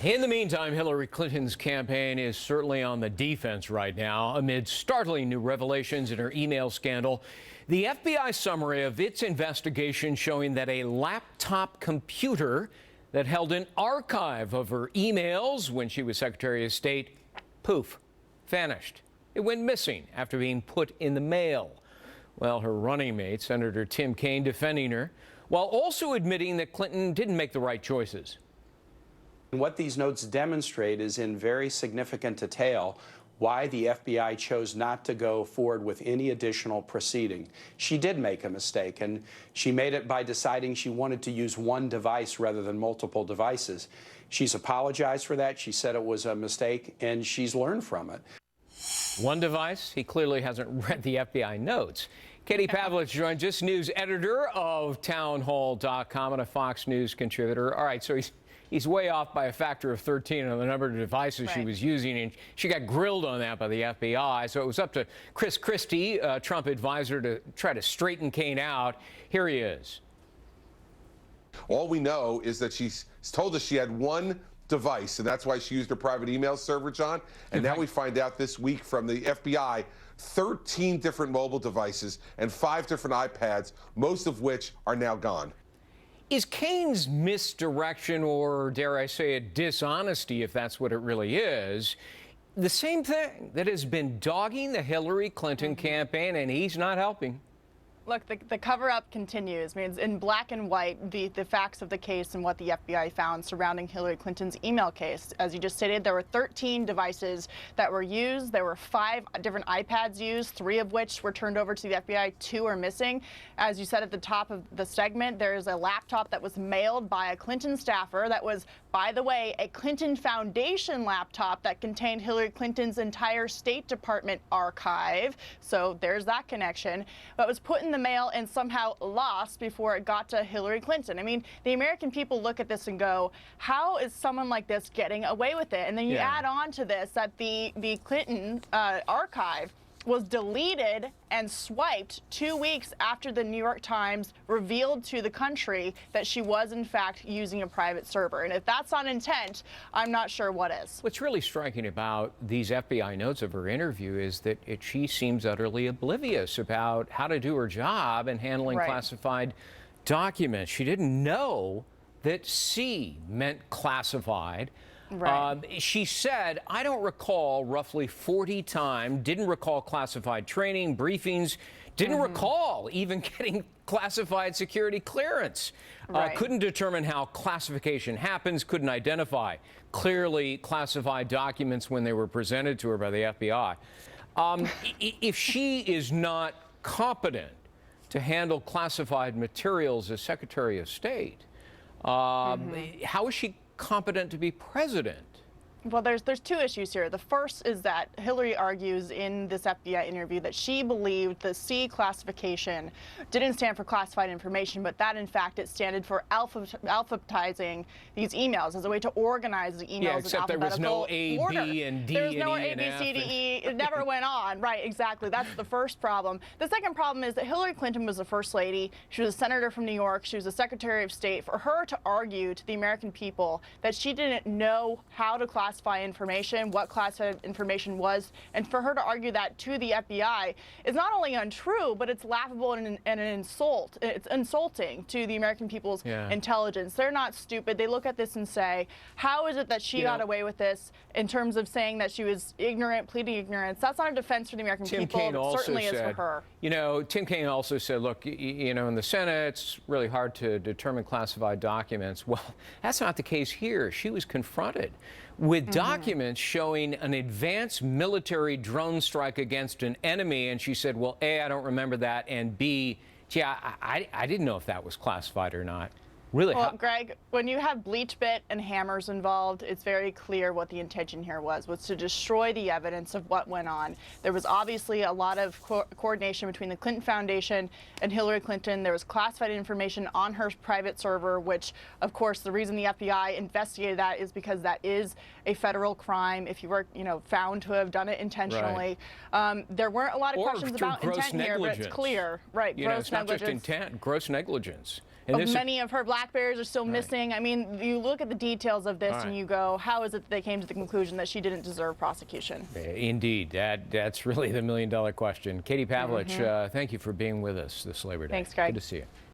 In the meantime, Hillary Clinton's campaign is certainly on the defense right now amid startling new revelations in her email scandal. The FBI summary of its investigation showing that a laptop computer that held an archive of her emails when she was Secretary of State, poof, vanished. It went missing after being put in the mail. Well, her running mate, Senator Tim Kaine, defending her, while also admitting that Clinton didn't make the right choices. What these notes demonstrate is in very significant detail why the FBI chose not to go forward with any additional proceeding. She did make a mistake, and she made it by deciding she wanted to use one device rather than multiple devices. She's apologized for that. She said it was a mistake, and she's learned from it. One device? He clearly hasn't read the FBI notes. Katie Pavlich joins us, news editor of townhall.com and a Fox News contributor. All right, so he's way off by a factor of 13 on the number of devices she was using, and she got grilled on that by the FBI. So it was up to Chris Christie, Trump advisor, to try to straighten Kaine out. Here he is. All we know is that she's told us she had one device, and that's why she used her private email server, John. And now we find out this week from the FBI 13 different mobile devices and 5 different iPads, most of which are now gone. Is Kaine's misdirection, or dare I say it, dishonesty, if that's what it really is, the same thing that has been dogging the Hillary Clinton campaign, and he's not helping? Look, the cover-up continues. I mean, it's in black and white, the facts of the case and what the FBI found surrounding Hillary Clinton's email case. As you just stated, there were 13 devices that were used. There were 5 different iPads used, 3 of which were turned over to the FBI, 2 are missing. As you said at the top of the segment, there is a laptop that was mailed by a Clinton staffer that was, by the way, a Clinton Foundation laptop that contained Hillary Clinton's entire State Department archive. So there's that connection. But it was put in the mail and somehow lost before it got to Hillary Clinton. I mean, the American people look at this and go, how is someone like this getting away with it? And then you add on to this that the Clinton archive was deleted and swiped 2 weeks after the New York Times revealed to the country that she was, in fact, using a private server. And if that's not intent, I'm not sure what is. What's really striking about these FBI notes of her interview is that she seems utterly oblivious about how to do her job in handling classified documents. She didn't know that C meant classified. She said, I don't recall roughly 40 times, didn't recall classified training, briefings, didn't recall even getting classified security clearance. Couldn't determine how classification happens, couldn't identify clearly classified documents when they were presented to her by the FBI. If she is not competent to handle classified materials as Secretary of State, how is she competent to be president? Well, there's 2 issues here. The first is that Hillary argues in this FBI interview that she believed the C classification didn't stand for classified information, but that in fact it stood for alphabetizing these emails as a way to organize the emails. Yeah, except there was no A, order. B, and D, there was no and A, E, B, C, D, E. It never went on. Right, exactly. That's the first problem. The second problem is that Hillary Clinton was the First Lady. She was a senator from New York. She was a Secretary of State. For her to argue to the American people that she didn't know how to classify information, what classified information was, and for her to argue that to the FBI is not only untrue, but it's laughable and an insult. It's insulting to the American people's intelligence. They're not stupid. They look at this and say, how is it that she got away with this in terms of saying that she was ignorant, pleading ignorance? That's not a defense for the American people. It certainly is for her. You know, Tim Kaine also said, look, you know, in the Senate, it's really hard to determine classified documents. Well, that's not the case here. She was confronted with documents showing an advanced military drone strike against an enemy, and she said, well, A, I don't remember that, and B, gee, I didn't know if that was classified or not. Really? Well, Greg, when you have Bleach Bit and hammers involved, it's very clear what the intention here was to destroy the evidence of what went on. There was obviously a lot of coordination between the Clinton Foundation and Hillary Clinton. There was classified information on her private server, which, of course, the reason the FBI investigated that is because that is a federal crime if you were, found to have done it intentionally. There weren't a lot of questions about intent here, but it's clear. Right, gross negligence. It's not just intent, gross negligence. Many of her Blackberries are still missing. I mean, you look at the details of this and you go, how is it that they came to the conclusion that she didn't deserve prosecution? Indeed. That's really the million-dollar question. Katie Pavlich, thank you for being with us this Labor Day. Thanks, Greg. Good to see you.